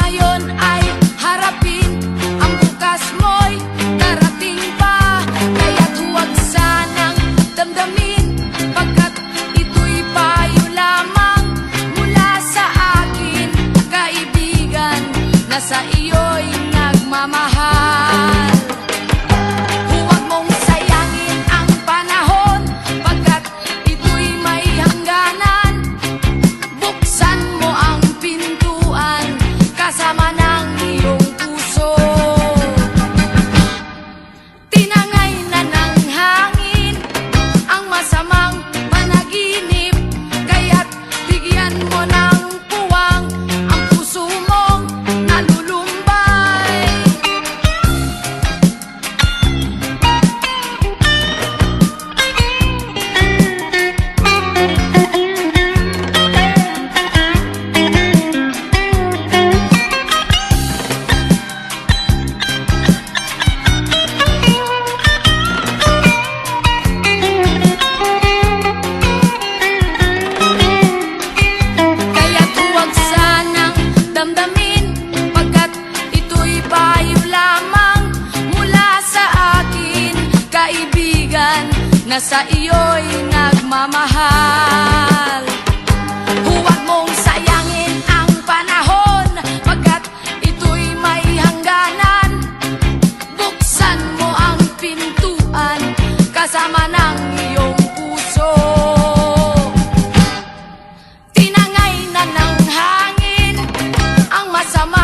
ngayon ay harapin, ang bukas mo'y darating pa. Kaya't huwag sanang damdamin, pagkat ito'y payo lamang mula sa akin, kaibigan na sa iyo'y nagmamahal. Huwag mong sayangin ang panahon, pagkat ito'y may hangganan. Buksan mo ang pintuan kasama ng iyong puso. Tinangay na ng hangin ang masamang panaginip, kaya't bigyan mo ng puwang ang puso mong nalulumbay. Kaya't huwag sanang damdamin, pagkat ito'y payo lamang mula sa akin, kaibigan na sa iyo'y nagmamahal. Huwag mong sayangin ang panahon, pagkat ito'y may hangganan. Buksan mo ang pintuan kasama ng iyong puso. Tinangay na ng hangin ang masama